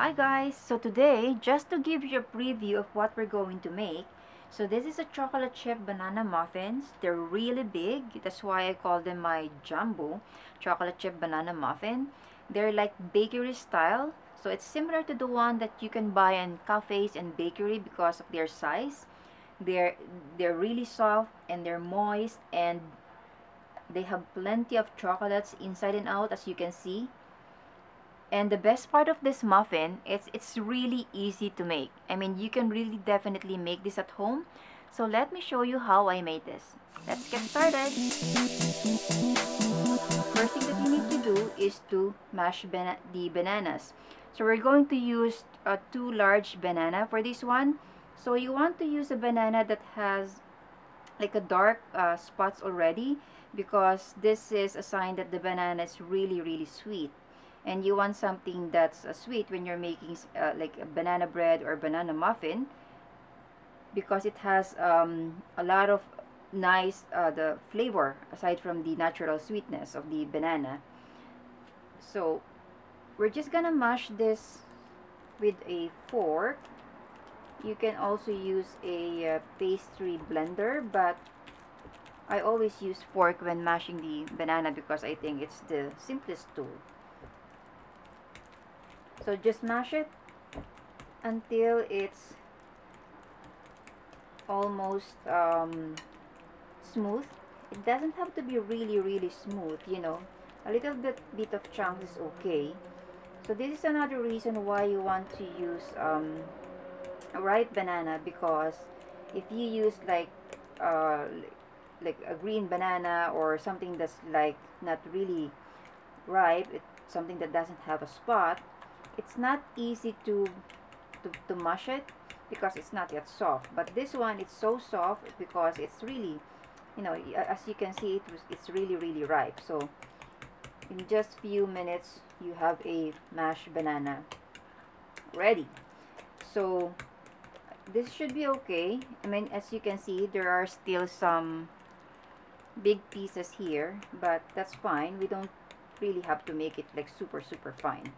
Hi guys, so today, just to give you a preview of what we're going to make, so this is a chocolate chip banana muffins. They're really big, that's why I call them my jumbo chocolate chip banana muffin. They're like bakery style, so it's similar to the one that you can buy in cafes and bakery because of their size. They're really soft and they're moist, and they have plenty of chocolates inside and out, as you can see. And the best part of this muffin, it's really easy to make. I mean, you can really definitely make this at home. So let me show you how I made this. Let's get started. First thing that you need to do is to mash the bananas. So we're going to use two large banana for this one. So you want to use a banana that has like a dark spots already, because this is a sign that the banana is really sweet. And you want something that's sweet when you're making like a banana bread or banana muffin, because it has a lot of nice the flavor aside from the natural sweetness of the banana. So we're just gonna mash this with a fork. You can also use a pastry blender, but I always use fork when mashing the banana because I think it's the simplest tool. So just mash it until it's almost smooth. It doesn't have to be really smooth, you know. A little bit of chunks is okay. So this is another reason why you want to use a ripe banana, because if you use like a green banana or something that's like not really ripe, something that doesn't have a spot, it's not easy to mash it because it's not yet soft. But this one, it's so soft because it's really, you know, as you can see, it's really ripe. So in just few minutes you have a mashed banana ready. So this should be okay. I mean, as you can see, there are still some big pieces here, but that's fine. We don't really have to make it like super fine.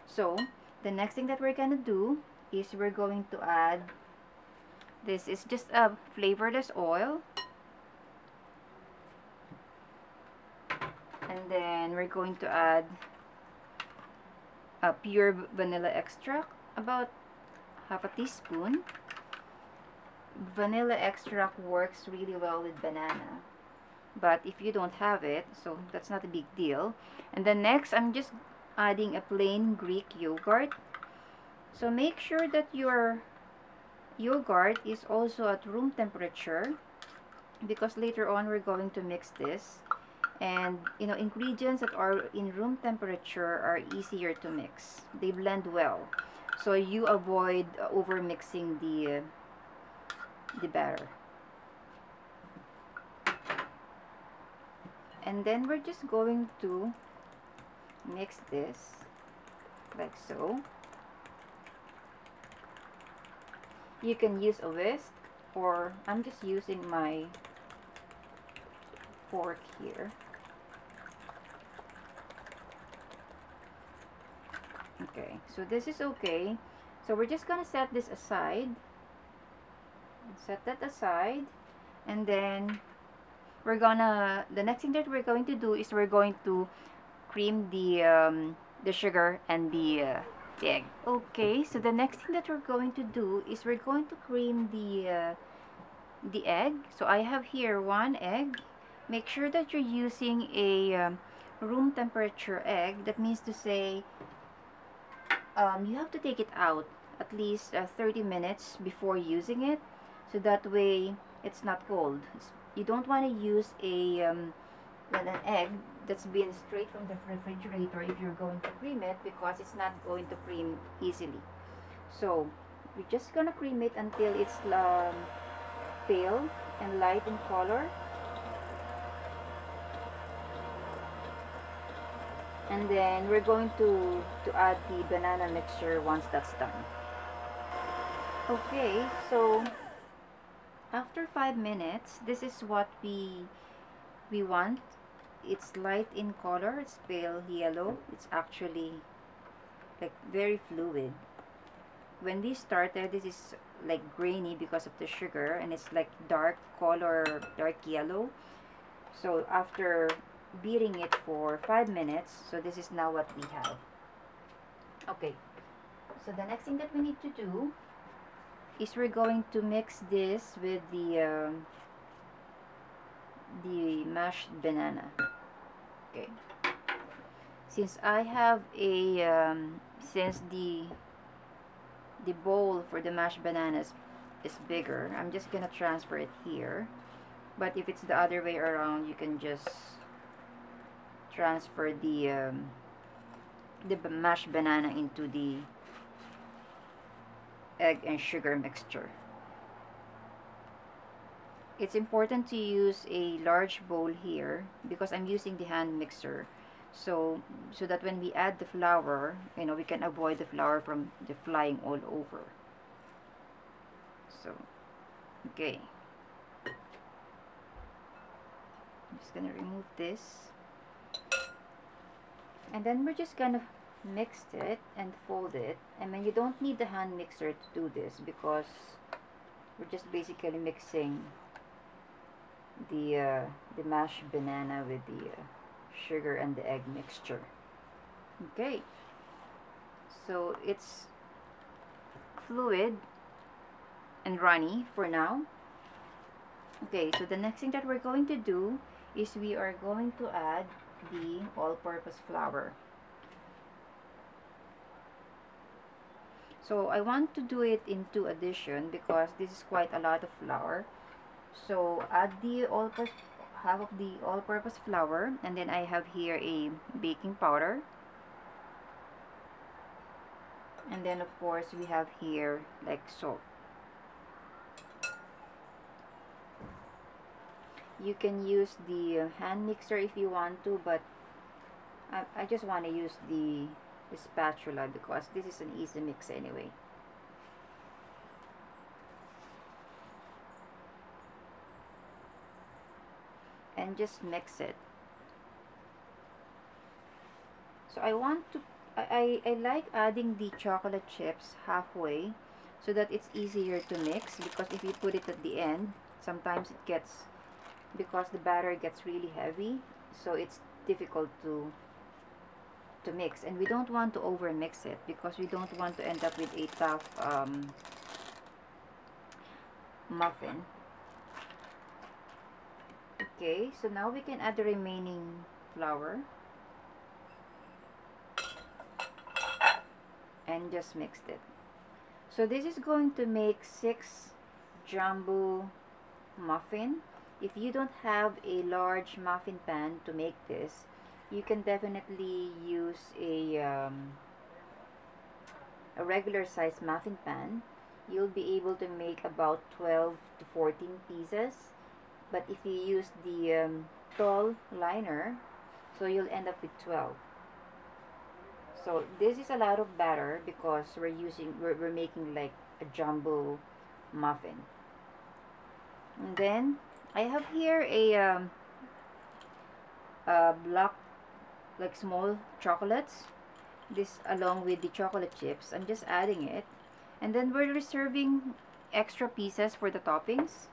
So the next thing that we're gonna do is we're going to add, this is just a flavorless oil, and then we're going to add a pure vanilla extract, about half a teaspoon. Vanilla extract works really well with banana, but if you don't have it, so that's not a big deal. And then next, I'm just adding a plain Greek yogurt. So make sure that your yogurt is also at room temperature, because later on we're going to mix this, and you know, ingredients that are in room temperature are easier to mix. They blend well, so you avoid over mixing the batter. And then we're just going to mix this like so. You can use a whisk, or I'm just using my fork here. Okay, so this is okay. So we're just gonna set this aside. Set that aside, and then the next thing that we're going to do is we're going to cream the sugar and the egg. Okay, so the next thing that we're going to do is we're going to cream the egg. So I have here one egg. Make sure that you're using a room temperature egg. That means to say you have to take it out at least 30 minutes before using it, so that way it's not cold. You don't want to use an egg that's been straight from the refrigerator if you're going to cream it, because it's not going to cream easily. So we're just gonna cream it until it's pale and light in color, and then we're going to add the banana mixture once that's done. Okay, so after 5 minutes, this is what we want. It's light in color, it's pale yellow. It's actually like very fluid. When we started, this is like grainy because of the sugar, and it's like dark color, dark yellow. So after beating it for 5 minutes, so this is now what we have. Okay, so the next thing that we need to do is we're going to mix this with the mashed banana. Okay, since I have a since the bowl for the mashed bananas is bigger, I'm just gonna transfer it here. But if it's the other way around, you can just transfer the mashed banana into the egg and sugar mixture. It's important to use a large bowl here because I'm using the hand mixer, so that when we add the flour, you know, we can avoid the flour from the flying all over. So okay, I'm just gonna remove this, and then we're just gonna mix it and fold it. I mean, you don't need the hand mixer to do this because we're just basically mixing the mashed banana with the sugar and the egg mixture. Okay, so it's fluid and runny for now. Okay, so the next thing that we're going to do is we are going to add the all-purpose flour. So I want to do it in 2 addition because this is quite a lot of flour. So add the half of the all-purpose flour, and then I have here a baking powder, and then of course we have here like salt. You can use the hand mixer if you want to, but I just want to use the spatula because this is an easy mix anyway. And just mix it. So I want to I like adding the chocolate chips halfway so that it's easier to mix, because if you put it at the end, sometimes it gets, because the batter gets really heavy, so it's difficult to mix, and we don't want to over mix it because we don't want to end up with a tough muffin. Okay, so now we can add the remaining flour and just mix it. So this is going to make 6 jumbo muffin. If you don't have a large muffin pan to make this, you can definitely use a regular size muffin pan. You'll be able to make about 12 to 14 pieces. But if you use the tall liner, so you'll end up with 12. So this is a lot of batter because we're making like a jumbo muffin. And then I have here a block, like small chocolates, this along with the chocolate chips. I'm just adding it, and then we're reserving extra pieces for the toppings.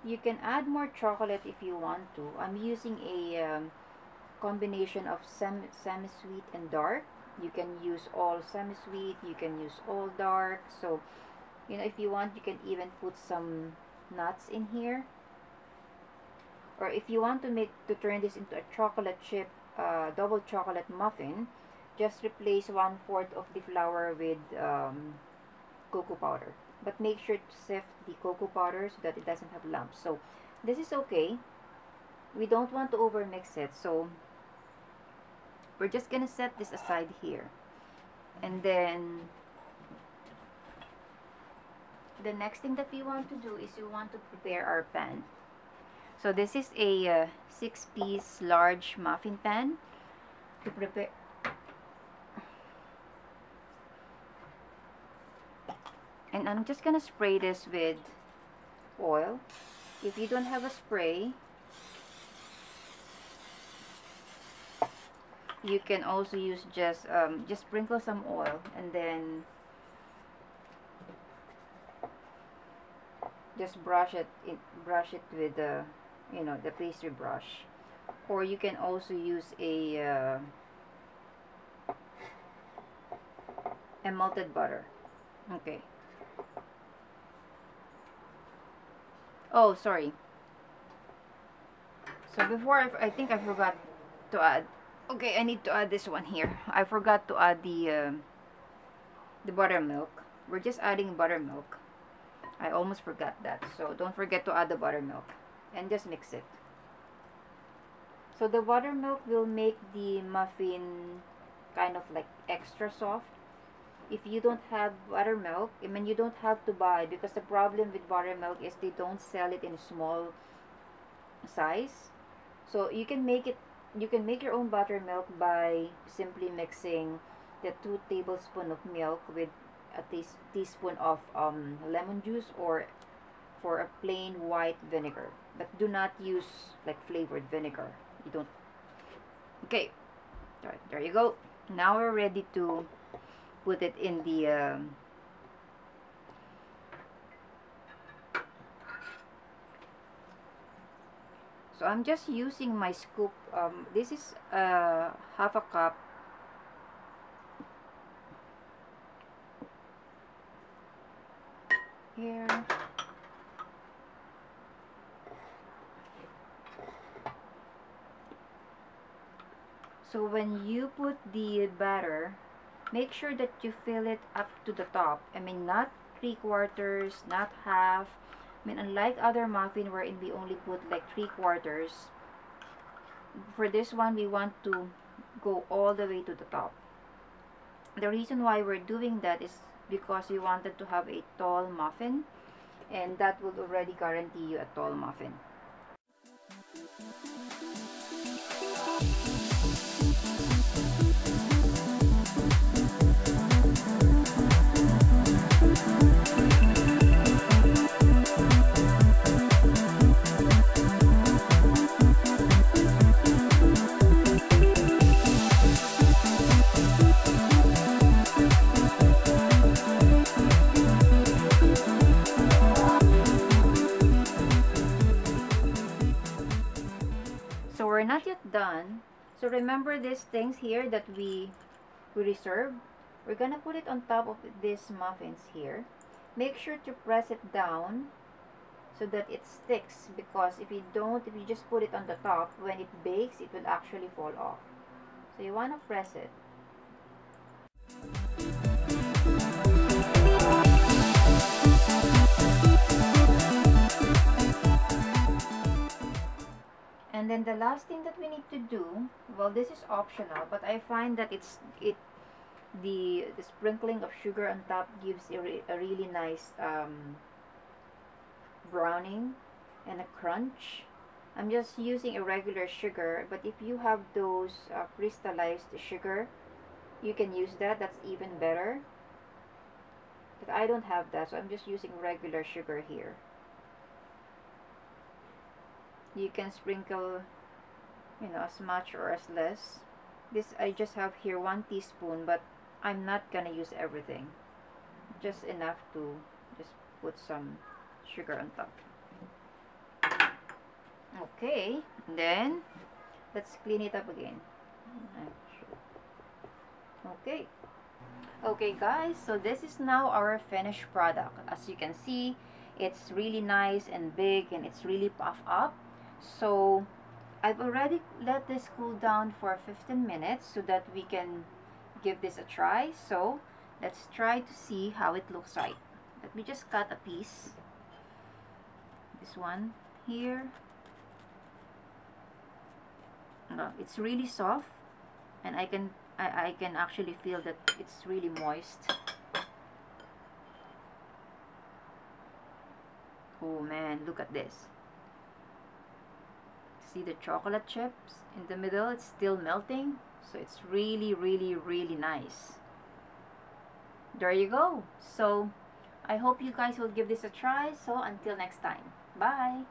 You can add more chocolate if you want to. I'm using a combination of semi-sweet and dark. You can use all semi-sweet, you can use all dark. So, you know, if you want, you can even put some nuts in here. Or if you want to turn this into a chocolate chip double chocolate muffin, just replace 1/4 of the flour with cocoa powder. But make sure to sift the cocoa powder so that it doesn't have lumps. So this is okay. We don't want to over mix it, so we're just gonna set this aside here. And then the next thing that we want to do is we want to prepare our pan. So this is a 6-piece large muffin pan to prepare. And I'm just gonna spray this with oil. If you don't have a spray, you can also use just sprinkle some oil and then just brush it with the the pastry brush, or you can also use a melted butter. Okay. Oh, sorry. So before, I think I forgot to add. Okay, I need to add this one here. I forgot to add the buttermilk. We're just adding buttermilk. I almost forgot that. So don't forget to add the buttermilk and just mix it. So the buttermilk will make the muffin kind of like extra soft. If you don't have buttermilk, I mean, you don't have to buy, because the problem with buttermilk is they don't sell it in small size. So you can make your own buttermilk by simply mixing the 2 tablespoons of milk with a teaspoon of lemon juice, or for a plain white vinegar. But do not use like flavored vinegar. You don't. Okay, there you go. Now we're ready to put it in the so I'm just using my scoop. This is half a cup here. So when you put the batter, make sure that you fill it up to the top. I mean, not 3/4, not half. I mean, unlike other muffin wherein we only put like 3/4, for this one we want to go all the way to the top. The reason why we're doing that is because we wanted to have a tall muffin, and that will already guarantee you a tall muffin. So we're not yet done. So remember these things here that we reserved. We're gonna put it on top of these muffins here. Make sure to press it down so that it sticks, because if you just put it on the top, when it bakes, it will actually fall off. So you want to press it. And then the last thing that we need to do, well, this is optional, but I find that the sprinkling of sugar on top gives a really nice browning and a crunch. I'm just using a regular sugar, but if you have those crystallized sugar, you can use that. That's even better. But I don't have that, so I'm just using regular sugar here. You can sprinkle, as much or as less. This, I just have here 1 teaspoon, but I'm not gonna use everything. Just enough to just put some sugar on top. Okay, then let's clean it up again. Okay. Okay guys, so this is now our finished product. As you can see, it's really nice and big, and it's really puffed up. So I've already let this cool down for 15 minutes so that we can give this a try. So let's try to see how it looks like. Let me just cut a piece. This one here. It's really soft, and I can actually feel that it's really moist. Oh man, look at this. See the chocolate chips in the middle? It's still melting, so it's really, really, really nice. There you go. So I hope you guys will give this a try. So until next time, bye.